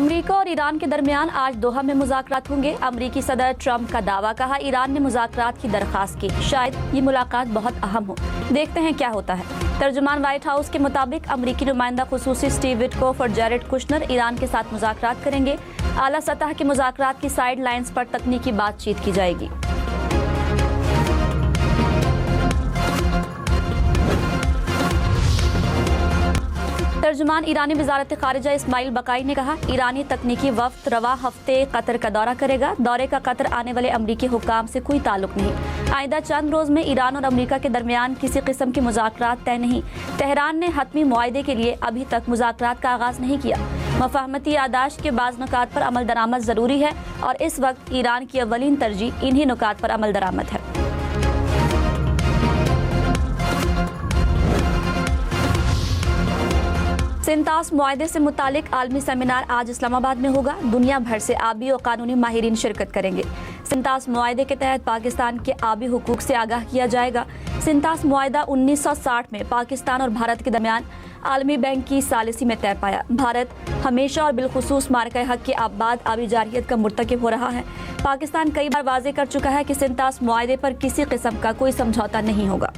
America और Iran के दरमियान आज दोहा में मुज़ाकरात होंगे। अमेरिकी सदर ट्रंप का दावा, कहा ईरान ने मुज़ाकरात की दरख्वास्त की, शायद ये मुलाकात बहुत अहम हो, देखते हैं क्या होता है। तर्जुमान व्हाइट हाउस के मुताबिक अमेरिकी नुमाइंदा खुसूसी स्टीव विटकोफ और जैरेड कुशनर ईरान के साथ मुज़ाकरात करेंगे। आला सतह के मुज़ाकरात की साइड लाइन्स पर तकनीकी बातचीत की जाएगी। तर्जुमान ईरानी वजारत खारिजा इस्माइल बकाई ने कहा, ईरानी तकनीकी वफ्द रवा हफ्ते कतर का दौरा करेगा। दौरे का कतर आने वाले अमरीकी हुक्काम से कोई ताल्लुक नहीं। आइंदा चंद रोज में ईरान और अमरीका के दरमियान किसी किस्म की मुज़ाकरात तय नहीं। तेहरान ने हतमी मुआहदे के लिए अभी तक मुज़ाकरात का आगाज नहीं किया। मफाहमती यादाश्त के बाज़ नुकात पर अमल दरामद ज़रूरी है और इस वक्त ईरान की अव्वलीन तरजीह इन्हीं नुकात पर अमल दरामद है। सिंतास मुआहदे से मुतालिक आलमी सेमिनार आज इस्लामाबाद में होगा। दुनिया भर से आबी और कानूनी माहिरीन शिरकत करेंगे। सिंतास मुआहदे के तहत पाकिस्तान के आबी हुकूक से आगाह किया जाएगा। सिंतास मुआहदा 1960 में पाकिस्तान और भारत के दरमियान आलमी बैंक की सालिसी में तय पाया। भारत हमेशा और बिलखुसूस मार्का हक के आबाद आबी जारियत का मुर्तकिब हो रहा है। पाकिस्तान कई बार वाज़ेह कर चुका है कि सिंतास मुआहदे पर किसी किस्म का कोई समझौता नहीं होगा।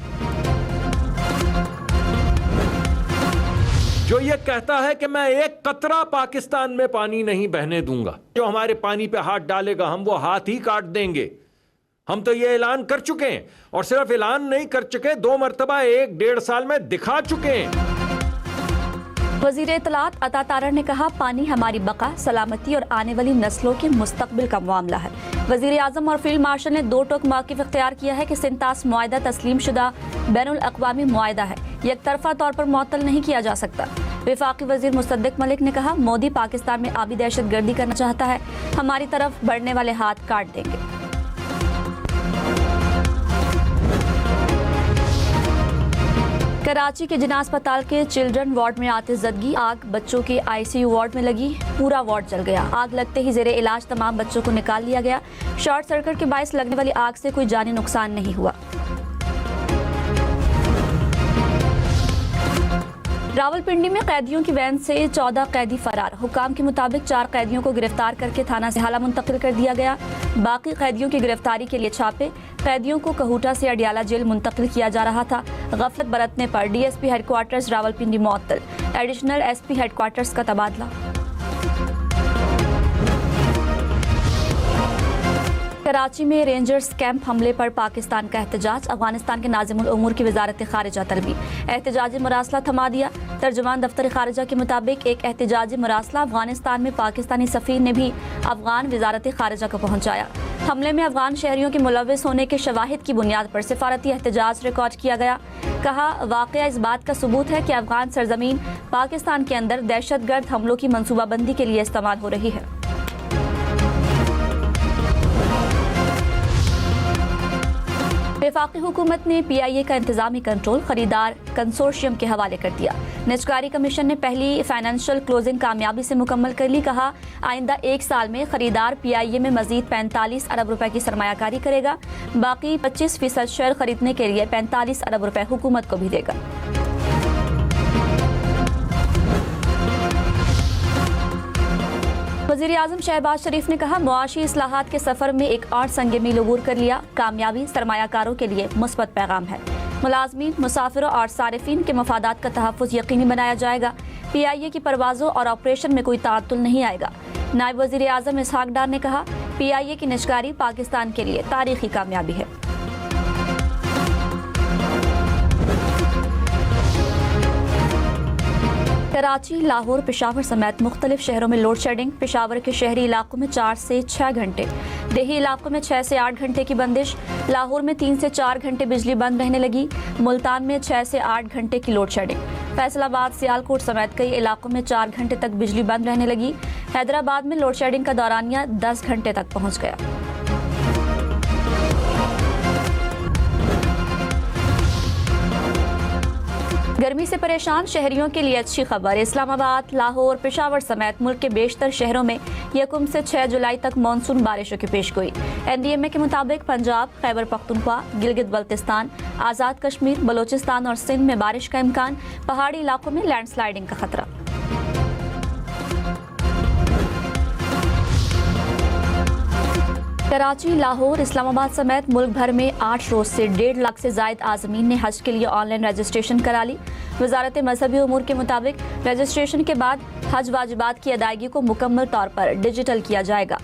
जो ये कहता है कि मैं एक कतरा पाकिस्तान में पानी नहीं बहने दूंगा, जो हमारे पानी पे हाथ डालेगा हम वो हाथ ही काट देंगे। हम तो ये ऐलान कर चुके हैं और सिर्फ ऐलान नहीं कर चुके, 2 मरतबा 1-1.5 साल में दिखा चुके हैं। वज़ीर इत्तलात अता तारड़ ने कहा, पानी हमारी बका, सलामती और आने वाली नस्लों के मुस्तकबिल का मामला है। वज़ीर आज़म और फील्ड मार्शल ने 2 टोक मौक़िफ़ इख्तियार किया है कि सिंतास मुआहदा तस्लीम शुदा बैनुल अक़वामी मुआहदा है, एक तरफा तौर पर मुअत्तल नहीं किया जा सकता। वफाकी वज़ीर मुसद्दिक़ मलिक ने कहा, मोदी पाकिस्तान में आबी दहशत गर्दी करना चाहता है, हमारी तरफ बढ़ने वाले हाथ काट देंगे। कराची के जिना अस्पताल के चिल्ड्रन वार्ड में आतिशज़दगी, आग बच्चों के ICU वार्ड में लगी, पूरा वार्ड जल गया। आग लगते ही ज़ेरे इलाज तमाम बच्चों को निकाल लिया गया। शॉर्ट सर्किट के बायस लगने वाली आग से कोई जानी नुकसान नहीं हुआ। रावलपिंडी में कैदियों की वैन से 14 कैदी फरार। हुकाम के मुताबिक 4 कैदियों को गिरफ्तार करके थाना से हाला मुंतकिल कर दिया गया। बाकी कैदियों की गिरफ्तारी के लिए छापे। कैदियों को कहूटा से अडियाला जेल मुंतकिल किया जा रहा था। गफलत बरतने पर DSP हेडक्वार्टर्स रावलपिंडी मुअत्तल, एडिशनल SP हेडक्वार्टर्स का तबादला। कराची में रेंजर्स कैंप हमले पर पाकिस्तान का एहतजाज, अफगानिस्तान के नाज़िमुल उमूर की वजारत खारिजा तलबी, एहतजाजी मरासला थमा दिया। तर्जुमान दफ्तर खारिजा के मुताबिक एक एहतजाजी मरासला अफगानिस्तान में पाकिस्तानी सफ़ीर ने भी अफगान वजारत खारिजा को पहुँचाया। हमले में अफगान शहरियों के मुलव्विस होने के शवाहिद की बुनियाद पर सिफारती एहतजाज रिकॉर्ड किया गया। कहा, वाक़या इस बात का सबूत है कि अफगान सरजमीन पाकिस्तान के अंदर दहशतगर्द हमलों की मनसूबाबंदी के लिए इस्तेमाल हो रही है। वफाकी हुकूमत ने PIA का इंतजामी कंट्रोल खरीदार कंसोर्शियम के हवाले कर दिया। निजकारी कमीशन ने पहली फाइनेंशियल क्लोजिंग कामयाबी से मुकम्मल कर ली। कहा, आइंदा 1 साल में खरीदार PIA में मजीद 45 अरब रुपए की सरमायाकारी करेगा। बाकी 25% शेयर खरीदने के लिए 45 अरब रुपए हुकूमत को भी देगा। वज़ीर आज़म शहबाज शरीफ ने कहा, मुआशी इस्लाहात के सफ़र में एक और संगे मील अबूर कर लिया। कामयाबी सरमायाकारों के लिए मुस्बत पैगाम है। मुलाजमीन, मुसाफिरों और सारिफीन के मफादात का तहफ़्फ़ुज़ यकीनी बनाया जाएगा। PIA की परवाज़ों और ऑपरेशन में कोई ताअत्तुल नहीं आएगा। नायब वज़ीर आज़म इसहाक डार ने कहा, PIA की निजकारी पाकिस्तान के लिए तारीख़ी कामयाबी है। कराची, लाहौर, पेशावर समेत मुख्तलिफ शहरों में लोड शेडिंग। पेशावर के शहरी इलाकों में 4 से 6 घंटे, देही इलाकों में 6 से 8 घंटे की बंदिश। लाहौर में 3 से 4 घंटे बिजली बंद रहने लगी। मुल्तान में 6 से 8 घंटे की लोड शेडिंग। फैसलाबाद, सियालकोट समेत कई इलाकों में 4 घंटे तक बिजली बंद रहने लगी। हैदराबाद में लोड शेडिंग का दौरानिया 10 घंटे तक पहुँच गया। गर्मी से परेशान शहरियों के लिए अच्छी खबर। इस्लामाबाद, लाहौर, पेशावर समेत मुल्क के बेशतर शहरों में 1 से 6 जुलाई तक मानसून बारिशों की पेशगोई। NDMA के मुताबिक पंजाब, खैबर पख्तूनख्वा, गिलगित बल्तिस्तान, आज़ाद कश्मीर, बलोचिस्तान और सिंध में बारिश का इम्कान। पहाड़ी इलाकों में लैंडस्लाइडिंग का खतरा। कराची, लाहौर, इस्लामाबाद समेत मुल्क भर में 8 रोज से 1.5 लाख से जायद आज़मीन ने हज के लिए ऑनलाइन रजिस्ट्रेशन करा ली। वजारत मजहबी उमूर के मुताबिक रजिस्ट्रेशन के बाद हज वाजिबात की अदायगी को मुकम्मल तौर पर डिजिटल किया जाएगा।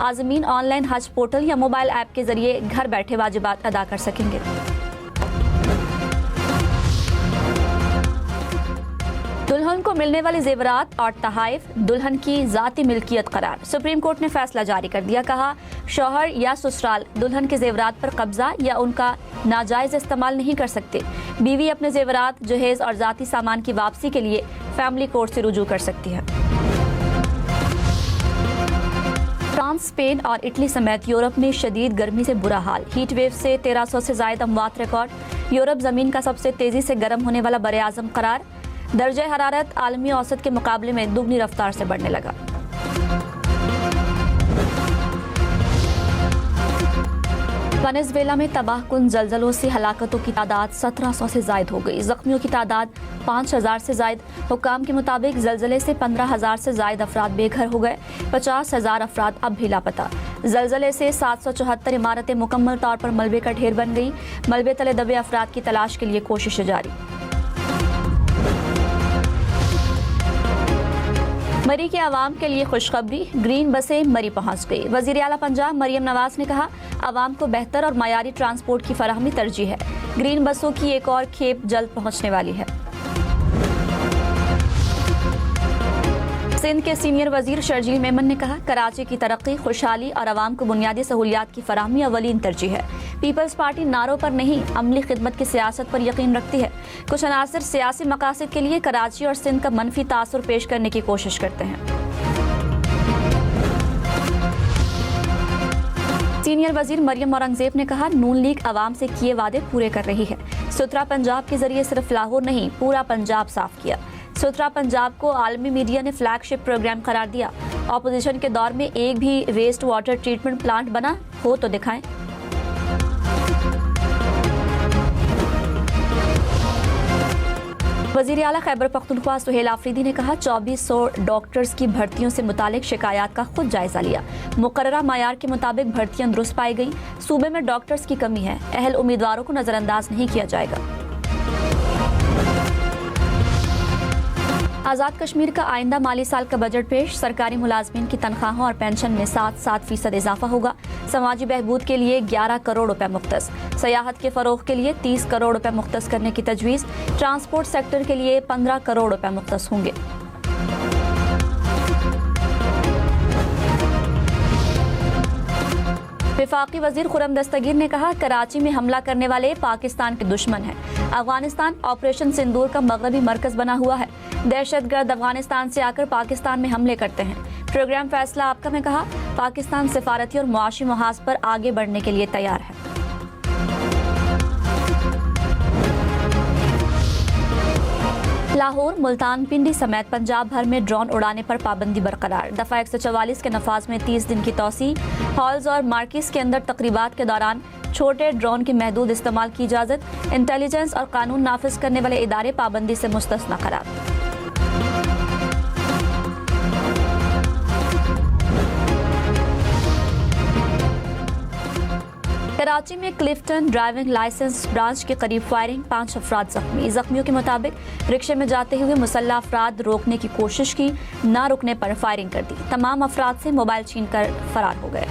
आज़मीन ऑनलाइन हज पोर्टल या मोबाइल ऐप के जरिए घर बैठे वाजिबात अदा कर सकेंगे। दुल्हन को मिलने वाले जेवरात और तहाइफ दुल्हन की जाती मिल्कियत करार। सुप्रीम कोर्ट ने फैसला जारी कर दिया। कहा, शौहर या ससुराल दुल्हन के जेवरात पर कब्जा या उनका नाजायज इस्तेमाल नहीं कर सकते। बीवी अपने जेवरात, जहेज और जाती सामान की वापसी के लिए फैमिली कोर्ट से रुजू कर सकती है। फ्रांस, स्पेन और इटली समेत यूरोप में शदीद गर्मी से बुरा हाल। हीट वेव से 1300 से जायद अमवात रिकॉर्ड। यूरोप जमीन का सबसे तेजी से गर्म होने वाला बरे आजम करार। दर्जे हरारत आलमी औसत के मुकाबले में दुगनी रफ्तार से बढ़ने लगा। वेनेजुएला में तबाहकुन जलजलों से हलाकतों की तादाद 1700 से जायद हो गई। जख्मियों की तादाद 5000 से जायद। हुक्काम के मुताबिक जलजले से 15000 से जायद अफराद बेघर हो गए। 50,000 अफराद अब भी लापता। जलजले से 774 इमारतें मुकम्मल तौर पर मलबे का ढेर बन गई। मलबे तले दबे अफराद की तलाश के लिए कोशिशें जारी। मरी के आवाम के लिए खुशखबरी। ग्रीन बसें मरी पहुंच गई। वज़ीर आला पंजाब मरियम नवाज ने कहा, आवाम को बेहतर और मयारी ट्रांसपोर्ट की फराहमी तरजीह है। ग्रीन बसों की एक और खेप जल्द पहुंचने वाली है। सिंध के सीनियर वजीर शर्जील मेमन ने कहा, कराची की तरक्की, खुशहाली और आवाम को बुनियादी सहूलियात की फराहमी अवलीन तरजीह है। पीपल्स पार्टी नारों पर नहीं, अमली खिदमत की सियासत पर यकीन रखती है। कुछ अनासर सियासी मकासद के लिए कराची और सिंध का मनफी तासुर पेश करने की कोशिश करते हैं। सीनियर वजीर मरियम औरंगजेब ने कहा, नून लीग आवाम से किए वादे पूरे कर रही है। सुथरा पंजाब के जरिए सिर्फ लाहौर नहीं, पूरा पंजाब साफ किया। सुथरा पंजाब को आलमी मीडिया ने फ्लैगशिप प्रोग्राम करार दिया। ऑपोजिशन के दौर में एक भी वेस्ट वाटर ट्रीटमेंट प्लांट बना हो तो दिखाएं। वज़ीर आला खैबर पख्तूनख्वा सुहेल आफरीदी ने कहा, 2400 डॉक्टर्स की भर्तियों से मुतालिक शिकायत का खुद जायजा लिया। मुकर्ररा मायार के मुताबिक भर्तियां दुरुस्त पाई गई। सूबे में डॉक्टर्स की कमी है। अहल उम्मीदवारों को नजरअंदाज नहीं किया जाएगा। आज़ाद कश्मीर का आइंदा माली साल का बजट पेश। सरकारी मुलाजमीन की तनख्वाहों और पेंशन में 7% इजाफा होगा। समाजी बहबूद के लिए 11 करोड़ रुपए मुख्तस। सयाहत के फरोग के लिए 30 करोड़ रुपए मुख्तस करने की तजवीज़। ट्रांसपोर्ट सेक्टर के लिए 15 करोड़ रुपए मुख्तस होंगे। वफाकी वजीर खुर्रम दस्तगीर ने कहा, कराची में हमला करने वाले पाकिस्तान के दुश्मन हैं। अफगानिस्तान ऑपरेशन सिंदूर का मगरबी मरकज बना हुआ है। दहशतगर्द अफगानिस्तान से आकर पाकिस्तान में हमले करते हैं। प्रोग्राम फैसला आपका में कहा, पाकिस्तान सिफारती और मुआशी मुहाज पर आगे बढ़ने के लिए तैयार है। लाहौर, मुल्तान, पिंडी समेत पंजाब भर में ड्रोन उड़ाने पर पाबंदी बरकरार। दफा 144 के नफाज में 30 दिन की तौसी। हॉल्स और मार्किस के अंदर तकरीबात के दौरान छोटे ड्रोन की महदूद इस्तेमाल की इजाज़त। इंटेलिजेंस और कानून नाफिज करने वाले इदारे पाबंदी से मुस्तस्ना करार। कराची में क्लिफ्टन ड्राइविंग लाइसेंस ब्रांच के करीब फायरिंग, 5 अफराद जख्मी। जख्मियों के मुताबिक रिक्शे में जाते हुए मुसल्ला अफराद रोकने की कोशिश की, ना रुकने पर फायरिंग कर दी। तमाम अफराद से मोबाइल छीनकर फरार हो गए।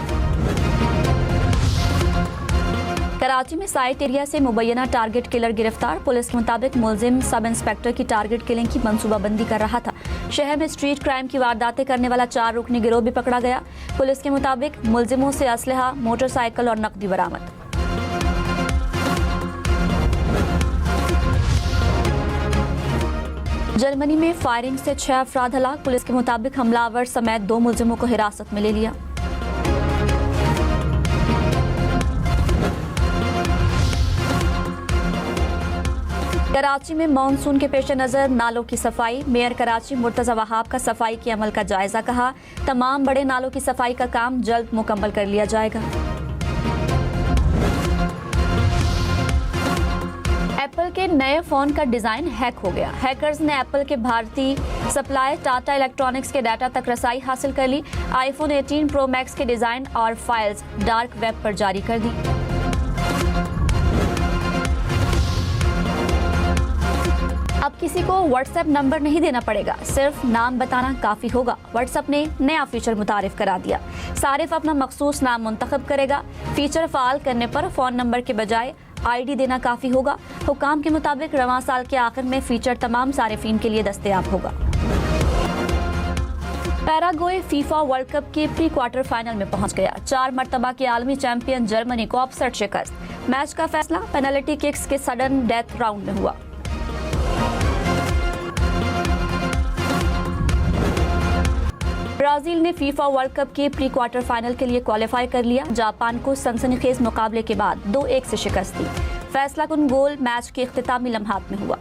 कराची में साइट एरिया से मुबैना टारगेट किलर गिरफ्तार। पुलिस के मुताबिक मुलजिम सब इंस्पेक्टर की टारगेट किलिंग की मंसूबाबंदी कर रहा था। शहर में स्ट्रीट क्राइम की वारदातें करने वाला 4 रुकनी गिरोह भी पकड़ा गया। पुलिस के मुताबिक मुलजिमों से असलहा, मोटरसाइकिल और नकदी बरामद। जर्मनी में फायरिंग से 6 अफराद हलाक। पुलिस के मुताबिक हमलावर समेत 2 मुलजिमों को हिरासत में ले लिया। कराची में मानसून के पेश नज़र नालों की सफाई। मेयर कराची मुर्तज़ा वहाब का सफाई के अमल का जायजा। कहा, तमाम बड़े नालों की सफाई का काम जल्द मुकम्मल कर लिया जाएगा। एप्पल एप्पल के नए फोन का डिजाइन हैक हो गया। हैकर्स ने एप्पल के भारतीय सप्लायर टाटा इलेक्ट्रॉनिक्स के डाटा तक रसाई हासिल कर ली। आईफोन 18 प्रो मैक्स के डिजाइन और फाइल्स डार्क वेब पर जारी कर दी। अब किसी को व्हाट्सएप नंबर नहीं देना पड़ेगा, सिर्फ नाम बताना काफी होगा। व्हाट्सएप ने नया फीचर मुतारिफ करा दिया। सारिफ अपना मखसूस नाम मुंतखब करेगा। फीचर फाल करने पर फोन नंबर के बजाय आईडी देना काफी होगा। हुकाम के मुताबिक रवां साल के आखिर में फीचर तमाम सारिफीन के लिए दस्तयाब होगा। पैराग्वे फीफा वर्ल्ड कप के प्री क्वार्टर फाइनल में पहुंच गया। 4 मरतबा के आलमी चैंपियन जर्मनी को अपसेट शिकस्त। मैच का फैसला पेनल्टी किक्स के सडन डेथ राउंड में हुआ। ब्राजील ने फीफा वर्ल्ड कप के प्री क्वार्टर फाइनल के लिए क्वालिफाई कर लिया। जापान को सनसनीखेज मुकाबले के बाद 2-1 से शिकस्त दी। फैसला कुन गोल मैच के इख्तितामी लम्हात में हुआ।